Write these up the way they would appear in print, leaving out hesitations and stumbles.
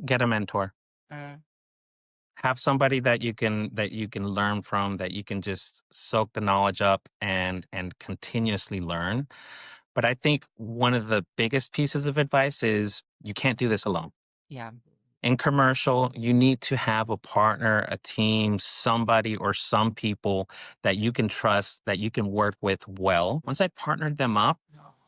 Get a mentor. Mm, Have somebody that you can learn from, that you can just soak the knowledge up and continuously learn. But I think one of the biggest pieces of advice is you can't do this alone. yeah. In commercial, you need to have a partner, a team, somebody or some people that you can trust, that you can work with well. Once I partnered them up,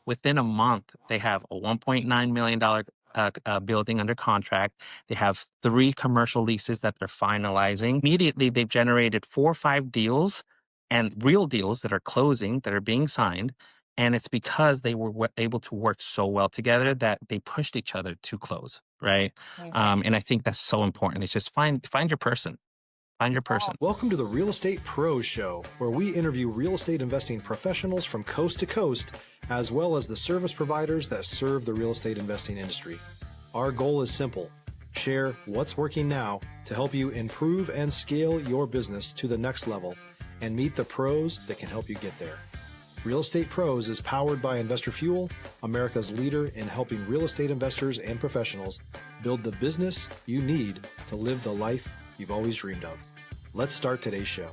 within a month, they have a $1.9 million building under contract. They have 3 commercial leases that they're finalizing. Immediately, they've generated 4 or 5 deals and real deals that are closing, that are being signed. And it's because they were able to work so well together that they pushed each other to close, right? Amazing. And I think that's so important. It's just find your person. Find your person. Welcome to the Real Estate Pros Show, where we interview real estate investing professionals from coast to coast, as well as the service providers that serve the real estate investing industry. Our goal is simple: share what's working now to help you improve and scale your business to the next level and meet the pros that can help you get there. Real Estate Pros is powered by Investor Fuel, America's leader in helping real estate investors and professionals build the business you need to live the life you've always dreamed of. Let's start today's show.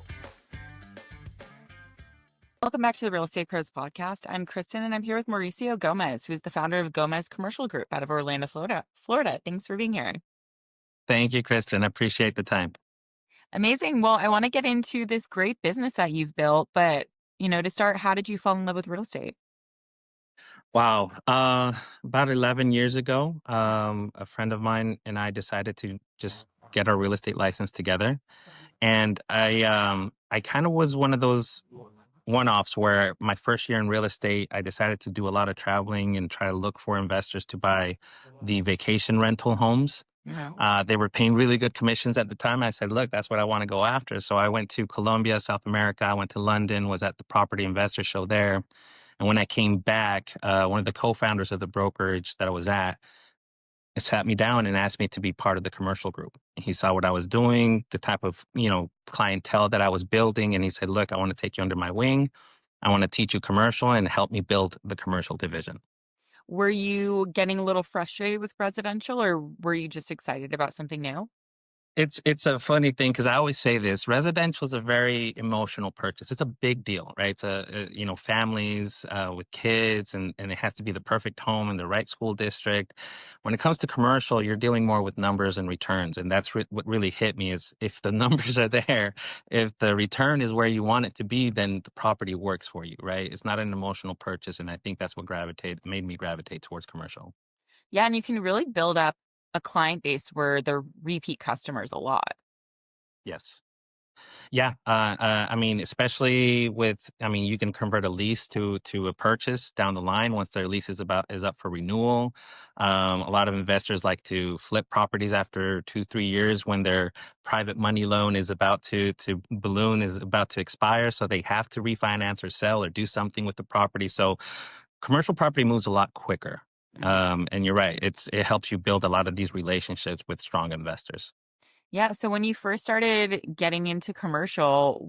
Welcome back to the Real Estate Pros podcast. I'm Kristen, and I'm here with Mauricio Gomez, who is the founder of Gomez Commercial Group out of Orlando, Florida. Thanks for being here. Thank you, Kristen. I appreciate the time. Amazing. Well, I want to get into this great business that you've built, but to start, how did you fall in love with real estate? Wow. About 11 years ago, a friend of mine and I decided to just get our real estate license together. And I kind of was one of those one-offs where my first year in real estate, I decided to do a lot of traveling and try to look for investors to buy the vacation rental homes. Yeah. They were paying really good commissions at the time. I said, look, that's what I want to go after. So I went to Colombia, South America. I went to London, was at the property investor show there. And when I came back, one of the co-founders of the brokerage that I was at sat me down and asked me to be part of the commercial group. He saw what I was doing, the type of, clientele that I was building. And he said, look, I want to take you under my wing. I want to teach you commercial and help me build the commercial division. Were you getting a little frustrated with residential, or were you just excited about something new? It's a funny thing because I always say this: residential is a very emotional purchase. It's a big deal, right? It's families with kids, and it has to be the perfect home in the right school district. When it comes to commercial, you're dealing more with numbers and returns, and that's what really hit me is if the numbers are there, if the return is where you want it to be, then the property works for you, right? It's not an emotional purchase, and I think that's what made me gravitate towards commercial. Yeah, and you can really build up a client base where they're repeat customers a lot. Yes. Yeah, especially you can convert a lease to a purchase down the line once their lease is up for renewal. A lot of investors like to flip properties after 2-3 years when their private money loan is about to balloon is about to expire, so they have to refinance or sell or do something with the property. So commercial property moves a lot quicker. And you're right, it helps you build a lot of these relationships with strong investors. Yeah. So when you first started getting into commercial,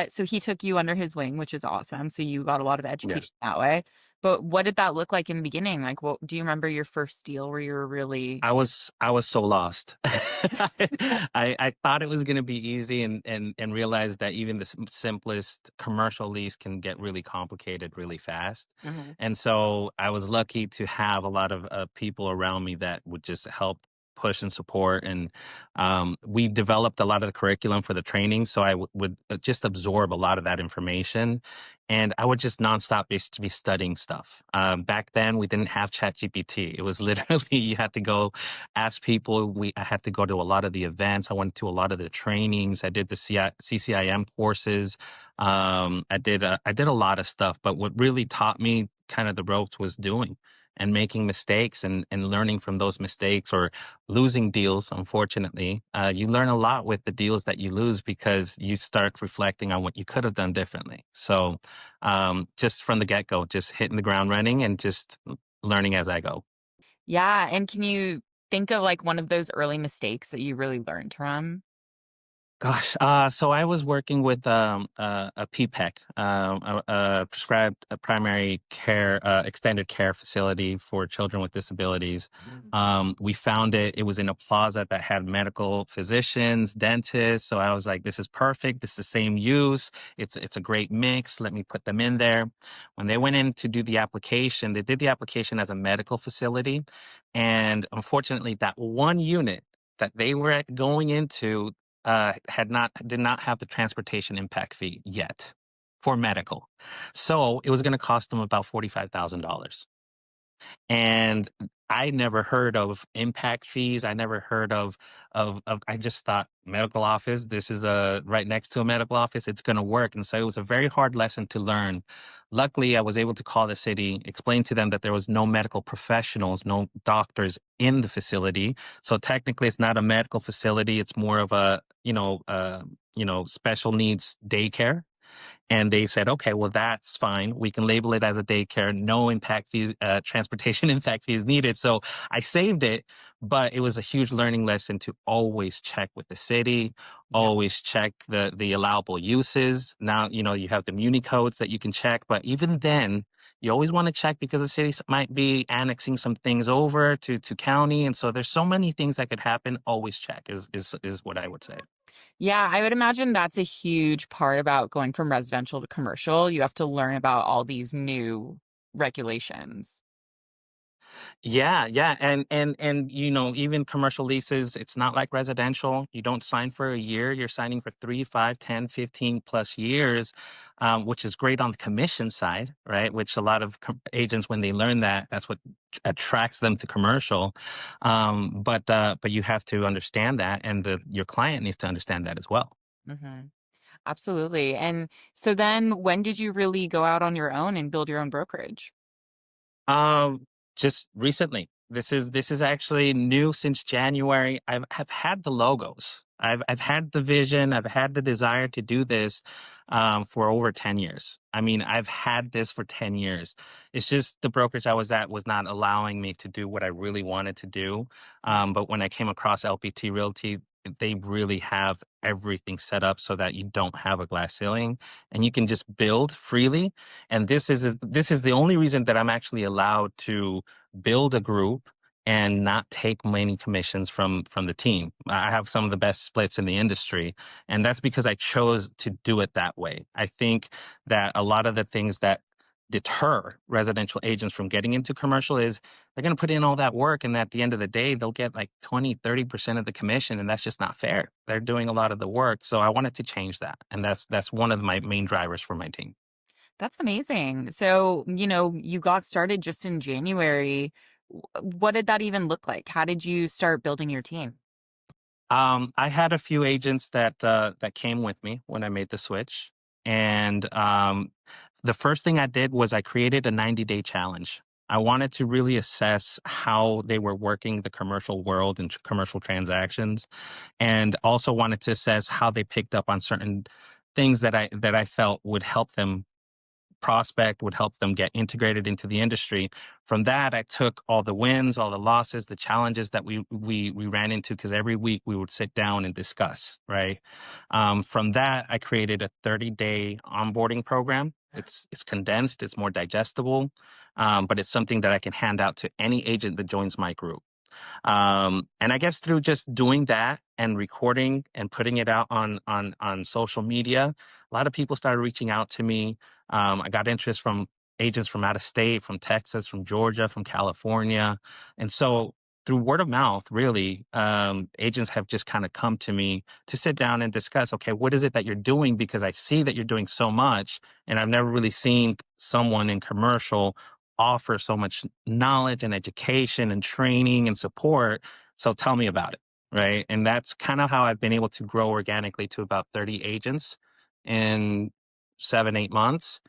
so he took you under his wing, which is awesome. So you got a lot of Yes. education that way. But what did that look like in the beginning? Like, what do you remember your first deal where you were really, I was so lost. I thought it was going to be easy and realized that even the simplest commercial lease can get really complicated really fast. Mhm. And so I was lucky to have a lot of people around me that would just help push and support. And we developed a lot of the curriculum for the training. So I would just absorb a lot of that information. And I would just nonstop be studying stuff. Back then, we didn't have ChatGPT. It was literally you had to go ask people. I had to go to a lot of the events. I went to a lot of the trainings. I did the CCIM courses. I did a lot of stuff. But what really taught me kind of the ropes was doing and making mistakes and learning from those mistakes or losing deals. Unfortunately, you learn a lot with the deals that you lose because you start reflecting on what you could have done differently. So just from the get-go, just hitting the ground running and just learning as I go. Yeah. And can you think of like one of those early mistakes that you really learned from? Gosh, so I was working with a PPEC, a prescribed primary care, extended care facility for children with disabilities. We found it. It was in a plaza that had medical physicians, dentists. So I was like, "This is perfect. This is the same use. It's a great mix. Let me put them in there." When they went in to do the application, they did the application as a medical facility, and unfortunately, that one unit that they were going into did not have the transportation impact fee yet for medical. So it was going to cost them about $45,000. And I never heard of impact fees. I never heard of I just thought medical office, this is right next to a medical office, it's going to work. And so it was a very hard lesson to learn. Luckily, I was able to call the city, explain to them that there was no medical professionals, no doctors in the facility. So technically it's not a medical facility. It's more of a, special needs daycare. And they said, okay, well, that's fine. We can label it as a daycare. No impact fees, transportation impact fees needed. So I saved it, but it was a huge learning lesson to always check with the city, Yeah. always check the allowable uses. Now, you have the Muni codes that you can check, but even then, you always want to check because the city might be annexing some things over to county. And so there's so many things that could happen. Always check is what I would say. Yeah, I would imagine that's a huge part about going from residential to commercial. You have to learn about all these new regulations. Yeah, yeah. And even commercial leases, it's not like residential. You don't sign for a year. You're signing for 3, 5, 10, 15 plus years, which is great on the commission side, right? Which a lot of agents, when they learn that, that's what attracts them to commercial. But you have to understand that, and your client needs to understand that as well. Hmm. Absolutely. And so then when did you really go out on your own and build your own brokerage? Um, just recently. This is actually new since January. Have had the logos. I've had the vision. I've had the desire to do this for over 10 years. I mean, I've had this for 10 years. It's just the brokerage I was at was not allowing me to do what I really wanted to do. But when I came across LPT Realty, they really have everything set up so that you don't have a glass ceiling and you can just build freely. And this is the only reason that I'm actually allowed to build a group and not take many commissions from the team. I have some of the best splits in the industry, and that's because I chose to do it that way. I think that a lot of the things that deter residential agents from getting into commercial is they're going to put in all that work, and at the end of the day they'll get like 20-30% of the commission, and that's just not fair. They're doing a lot of the work, so I wanted to change that, and that's one of my main drivers for my team. That's amazing. So, you got started just in January. What did that even look like? How did you start building your team? I had a few agents that came with me when I made the switch, and the first thing I did was I created a 90-day challenge. I wanted to really assess how they were working the commercial world and commercial transactions, and also wanted to assess how they picked up on certain things that I felt would help them prospect, would help them get integrated into the industry. From that, I took all the wins, all the losses, the challenges that we ran into, because every week we would sit down and discuss, right? From that, I created a 30-day onboarding program. It's condensed, it's more digestible, but it's something that I can hand out to any agent that joins my group. And I guess through just doing that and recording and putting it out on social media, a lot of people started reaching out to me. I got interest from agents from out of state, from Texas, from Georgia, from California. And so through word of mouth, really, agents have just kind of come to me to sit down and discuss, okay, what is it that you're doing? Because I see that you're doing so much, and I've never really seen someone in commercial offer so much knowledge and education and training and support. So tell me about it. Right. And that's kind of how I've been able to grow organically to about 30 agents in 7-8 months.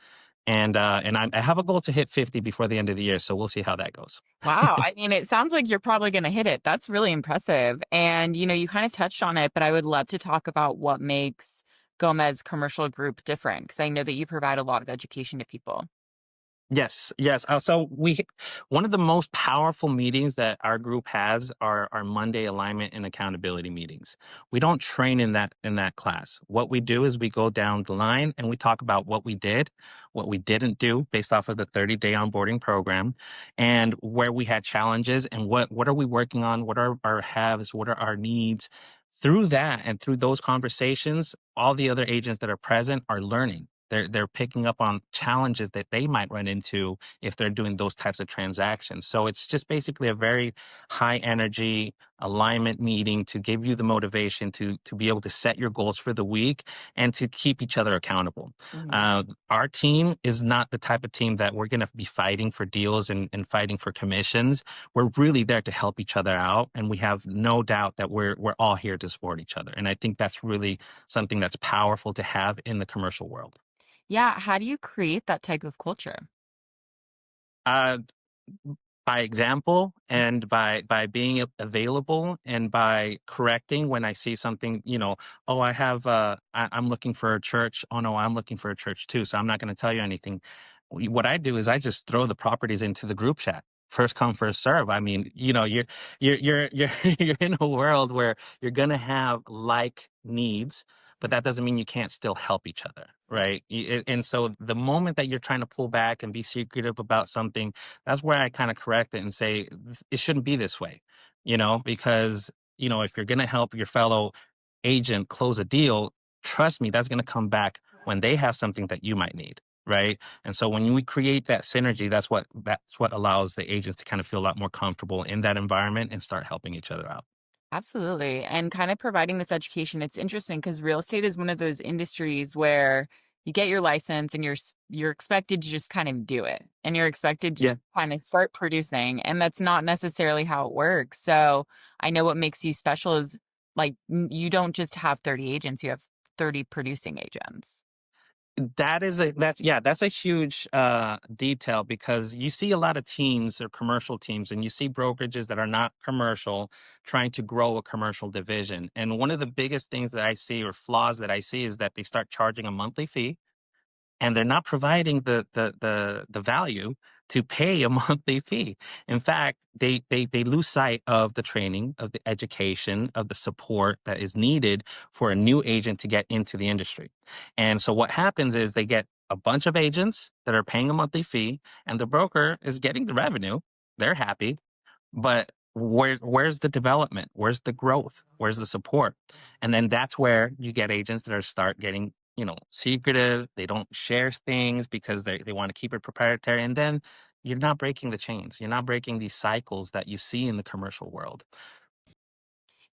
And I have a goal to hit 50 before the end of the year. So we'll see how that goes. Wow. I mean, it sounds like you're probably going to hit it. That's really impressive. And, you kind of touched on it, but I would love to talk about what makes Gomez Commercial Group different, because I know that you provide a lot of education to people. Yes, yes. So one of the most powerful meetings that our group has are our Monday alignment and accountability meetings. We don't train in that class. What we do is we go down the line and we talk about what we did, what we didn't do based off of the 30-day onboarding program, and where we had challenges and what are we working on, what are our haves, what are our needs. Through that and through those conversations, all the other agents that are present are learning. They're picking up on challenges that they might run into if they're doing those types of transactions. So it's just basically a very high energy alignment meeting to give you the motivation to be able to set your goals for the week and to keep each other accountable. Mhm. Our team is not the type of team that we're going to be fighting for deals and fighting for commissions. We're really there to help each other out, and we have no doubt that we're all here to support each other. And I think that's really something that's powerful to have in the commercial world. Yeah, how do you create that type of culture? Uh, by example and by being available and by correcting when I see something, oh, I'm looking for a church. Oh no, I'm looking for a church too. So I'm not going to tell you anything. What I do is I just throw the properties into the group chat. First come, first serve. I mean, you're you're in a world where you're gonna have like needs, but that doesn't mean you can't still help each other, right? And so the moment that you're trying to pull back and be secretive about something, that's where I kind of correct it and say it shouldn't be this way, because if you're gonna help your fellow agent close a deal, trust me, that's gonna come back when they have something that you might need. Right. And so when we create that synergy, that's what allows the agents to kind of feel a lot more comfortable in that environment and start helping each other out. Absolutely. And kind of providing this education. It's interesting because real estate is one of those industries where you get your license and you're expected to just kind of do it. And you're expected to Yeah. just kind of start producing. And that's not necessarily how it works. So I know what makes you special is like you don't just have 30 agents, you have 30 producing agents. That's a huge detail because you see a lot of teams or commercial teams and you see brokerages that are not commercial trying to grow a commercial division. And one of the biggest things that I see or flaws that I see is that they start charging a monthly fee and they're not providing the value to pay a monthly fee. In fact, they lose sight of the training, of the education, of the support that is needed for a new agent to get into the industry. And so what happens is they get a bunch of agents that are paying a monthly fee, and the broker is getting the revenue. They're happy, but where's the development? Where's the growth? Where's the support? And then that's where you get agents that are start getting, secretive. They don't share things because they want to keep it proprietary. And then you're not breaking the chains. You're not breaking these cycles that you see in the commercial world.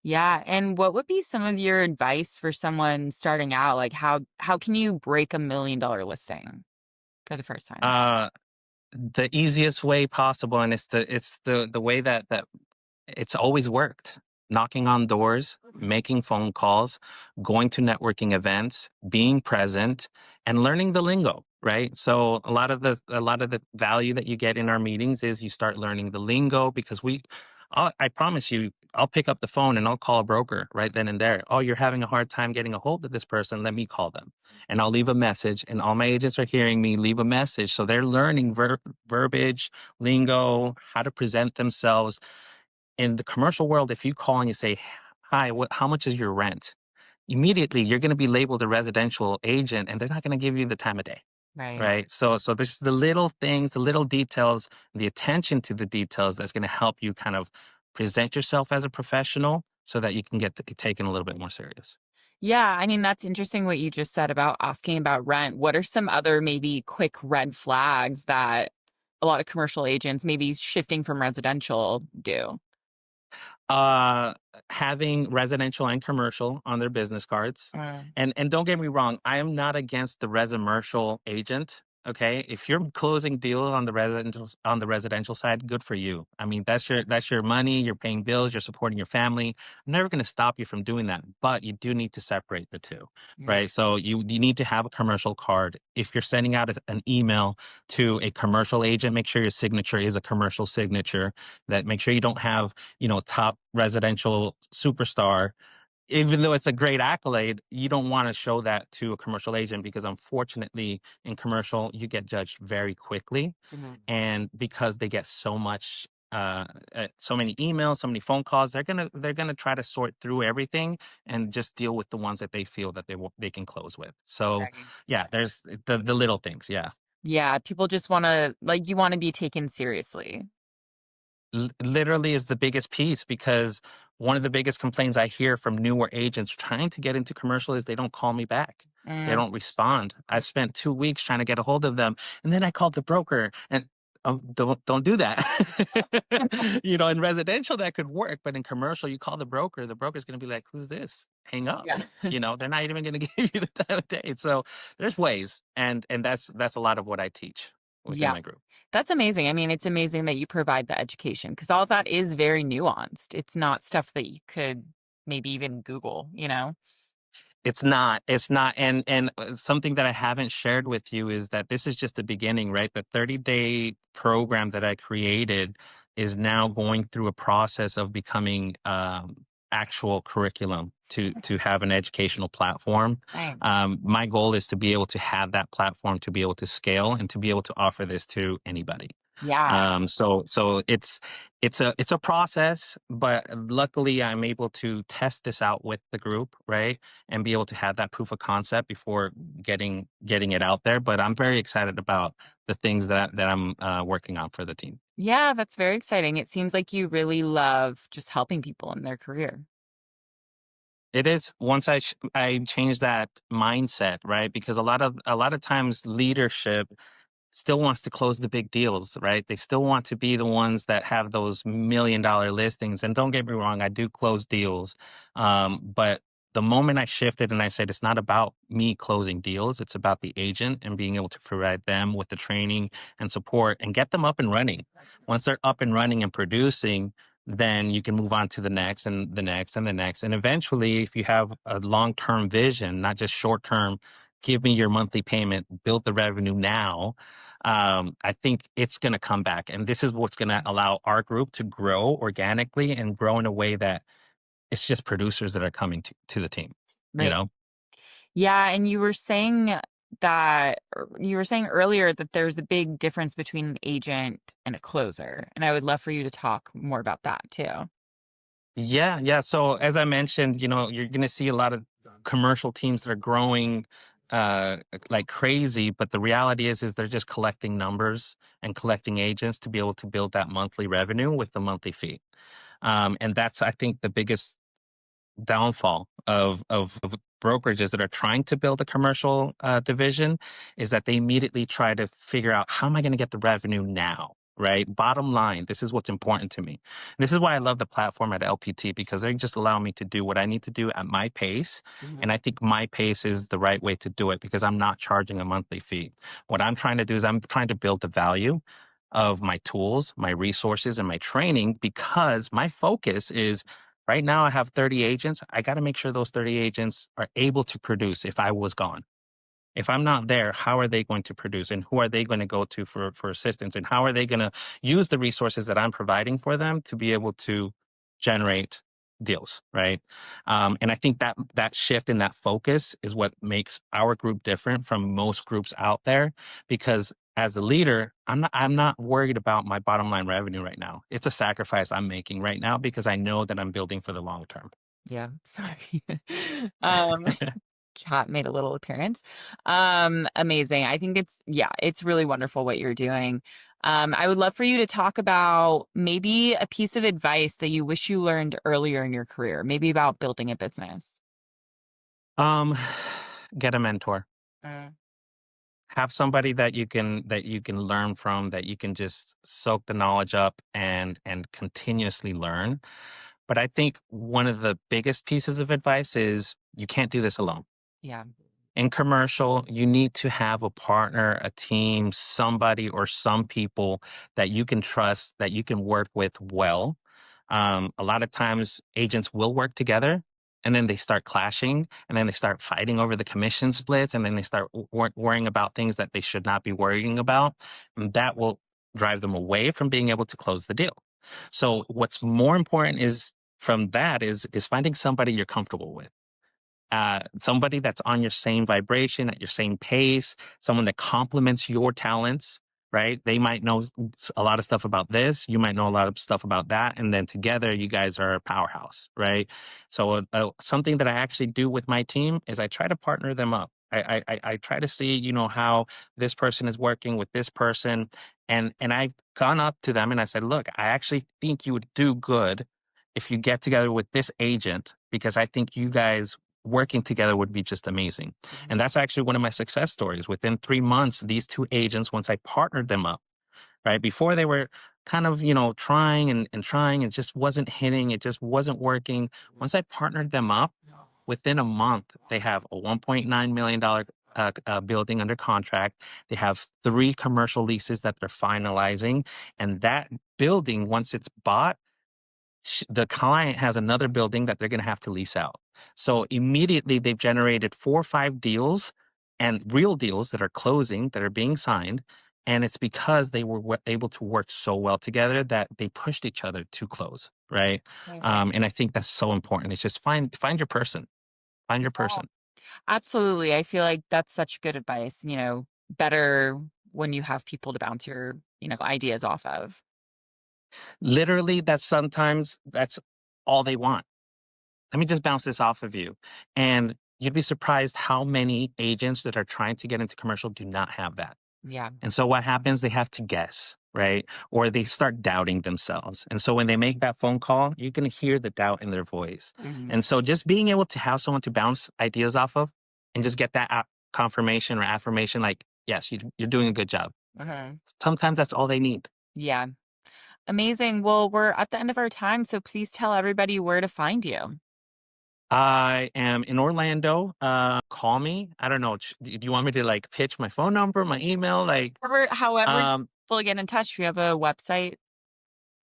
Yeah. And what would be some of your advice for someone starting out? Like how can you break $1 million listing for the first time? Uh, the easiest way possible, and it's the way that it's always worked. Knocking on doors, making phone calls, going to networking events, being present, and learning the lingo, right? So a lot of the value that you get in our meetings is you start learning the lingo because I promise you, I'll pick up the phone and I'll call a broker right then and there. Oh, you're having a hard time getting a hold of this person. Let me call them. And I'll leave a message, and all my agents are hearing me leave a message. So they're learning verbiage, lingo, how to present themselves in the commercial world. If you call and you say, hi, how much is your rent? Immediately you're going to be labeled a residential agent and they're not going to give you the time of day. Right. Right. So there's the little things, the little details, the attention to the details that's going to help you kind of present yourself as a professional so that you can get taken a little bit more serious. Yeah, I mean, that's interesting what you just said about asking about rent. What are some other maybe quick red flags that a lot of commercial agents, maybe shifting from residential, do? Uh, Having residential and commercial on their business cards. And don't get me wrong, I am not against the residential agent. Okay, if you're closing deals on the residential side, good for you. I mean, that's your money. You're paying bills. You're supporting your family. I'm never going to stop you from doing that, but you do need to separate the two, Mm. right? So you need to have a commercial card. If you're sending out an email to a commercial agent, make sure your signature is a commercial signature. That make sure you don't have top residential superstar even though it's a great accolade, you don't want to show that to a commercial agent because unfortunately in commercial, you get judged very quickly. And because they get so many emails, so many phone calls, they're gonna try to sort through everything and just deal with the ones that they feel that they can close with. So Right. yeah, there's the little things. Yeah. Yeah, people just want to, like, you want to be taken seriously. Literally is the biggest piece because one of the biggest complaints I hear from newer agents trying to get into commercial is they don't call me back. They Mm. don't respond. I spent 2 weeks trying to get a hold of them, and then I called the broker. And don't do that. In residential that could work, but in commercial, you call the broker. The broker's going to be like, "Who's this?" Hang up. Yeah. They're not even going to give you the time of day. So there's ways, and that's a lot of what I teach within Yeah. my group. That's amazing. I mean, it's amazing that you provide the education because all of that is very nuanced. It's not stuff that you could maybe even Google, you know? It's not. And something that I haven't shared with you is that this is just the beginning, right? The 30-day program that I created is now going through a process of becoming actual curriculum to have an educational platform. Thanks. My goal is to be able to have that platform to be able to scale and to be able to offer this to anybody. Yeah. So it's a process, but luckily I'm able to test this out with the group, right? And be able to have that proof of concept before getting it out there. But I'm very excited about the things that I'm working on for the team. Yeah, that's very exciting. It seems like you really love just helping people in their career. It is once I change that mindset, right? Because a lot of times leadership still wants to close the big deals, right? They still want to be the ones that have those $1 million listings. And don't get me wrong, I do close deals. But the moment I shifted and I said, it's not about me closing deals, it's about the agent and being able to provide them with the training and support and get them up and running. Once they're up and running and producing, then you can move on to the next and the next and the next. And eventually, if you have a long-term vision, not just short-term, give me your monthly payment, build the revenue now. I think it's going to come back. And this is what's going to allow our group to grow organically and grow in a way that it's just producers that are coming to the team, you Right. know? Yeah, and you were saying earlier that there's a big difference between an agent and a closer, and I would love for you to talk more about that too. Yeah, yeah. So as I mentioned, you're going to see a lot of commercial teams that are growing like crazy, but the reality is they're just collecting numbers and collecting agents to be able to build that monthly revenue with the monthly fee. And that's, I think, the biggest downfall of brokerages that are trying to build a commercial division is that they immediately try to figure out how am I going to get the revenue now, right? Bottom line, this is what's important to me. This is why I love the platform at LPT because they just allow me to do what I need to do at my pace. And I think my pace is the right way to do it because I'm not charging a monthly fee. What I'm trying to do is I'm trying to build the value of my tools, my resources, and my training because my focus is right now I have 30 agents. I got to make sure those 30 agents are able to produce if I was gone. If I'm not there, how are they going to produce and who are they going to go to for assistance and how are they going to use the resources that I'm providing for them to be able to generate deals, right? And I think that shift in that focus is what makes our group different from most groups out there because as a leader, I'm not worried about my bottom line revenue right now. It's a sacrifice I'm making right now because I know that I'm building for the long term. Yeah, sorry. um Cat made a little appearance. Amazing. I think it's really wonderful what you're doing. I would love for you to talk about maybe a piece of advice that you wish you learned earlier in your career, maybe about building a business. Um, get a mentor. Mm. Have somebody that you can learn from, that you can just soak the knowledge up and continuously learn. But I think one of the biggest pieces of advice is you can't do this alone. Yeah. In commercial, you need to have a partner, a team, somebody or some people that you can trust, that you can work with well. A lot of times agents will work together and then they start clashing and then they start fighting over the commission splits and then they start worrying about things that they should not be worrying about. And that will drive them away from being able to close the deal. So what's more important is from that is finding somebody you're comfortable with. Somebody that's on your same vibration, at your same pace, someone that complements your talents, right? They might know a lot of stuff about this. You might know a lot of stuff about that. And then together you guys are a powerhouse, right? So something that I actually do with my team is I try to partner them up. I try to see, you know, how this person is working with this person. And I've gone up to them and I said, look, I actually think you would do good if you get together with this agent, because I think you guys working together would be just amazing. And that's actually one of my success stories. Within 3 months, these two agents, once I partnered them up, right? Before they were kind of, you know, trying and trying, and just wasn't hitting, it just wasn't working. Once I partnered them up, within a month, they have a $1.9 million building under contract. They have 3 commercial leases that they're finalizing. And that building, once it's bought, the client has another building that they're going to have to lease out. So immediately they've generated 4 or 5 deals, and real deals that are closing, that are being signed. And it's because they were able to work so well together that they pushed each other to close. Right. And I think that's so important. It's just find your person, find your person. Absolutely. I feel like that's such good advice. You know, better when you have people to bounce your, you know, ideas off of. Literally, sometimes that's all they want. Let me just bounce this off of you. And you'd be surprised how many agents that are trying to get into commercial do not have that. Yeah. And so what happens? They have to guess, right? Or they start doubting themselves. And so when they make that phone call, you can hear the doubt in their voice. Mm-hmm. And so just being able to have someone to bounce ideas off of and just get that confirmation or affirmation, like, yes, you're doing a good job. Uh-huh. Sometimes that's all they need. Yeah. Amazing. Well, we're at the end of our time, so please tell everybody where to find you. I am in Orlando. Call me. I don't know. Do you want me to like pitch my phone number, my email? Like, However, people get in touch. If you have a website.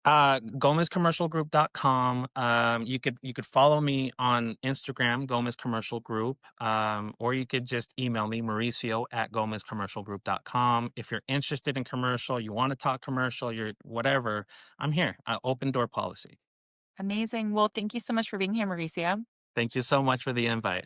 GomezCommercialGroup.com. You could follow me on Instagram, Gomez Commercial Group, or you could just email me, Mauricio at GomezCommercialGroup.com. If you're interested in commercial, you want to talk commercial, you're whatever, I'm here. Open door policy. Amazing. Well, thank you so much for being here, Mauricio. Thank you so much for the invite.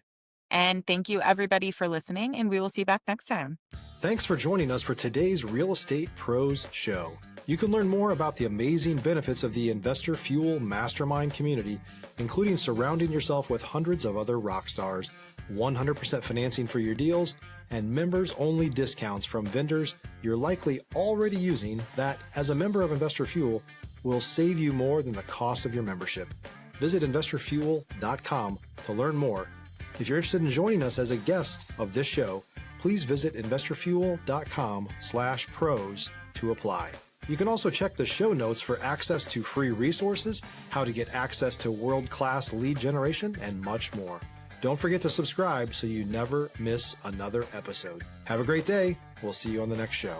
And thank you, everybody, for listening, and we will see you back next time. Thanks for joining us for today's Real Estate Pros Show. You can learn more about the amazing benefits of the Investor Fuel Mastermind community, including surrounding yourself with hundreds of other rock stars, 100% financing for your deals, and members-only discounts from vendors you're likely already using that, as a member of Investor Fuel, will save you more than the cost of your membership. Visit investorfuel.com to learn more. If you're interested in joining us as a guest of this show, please visit investorfuel.com/pros to apply. You can also check the show notes for access to free resources, how to get access to world-class lead generation, and much more. Don't forget to subscribe so you never miss another episode. Have a great day. We'll see you on the next show.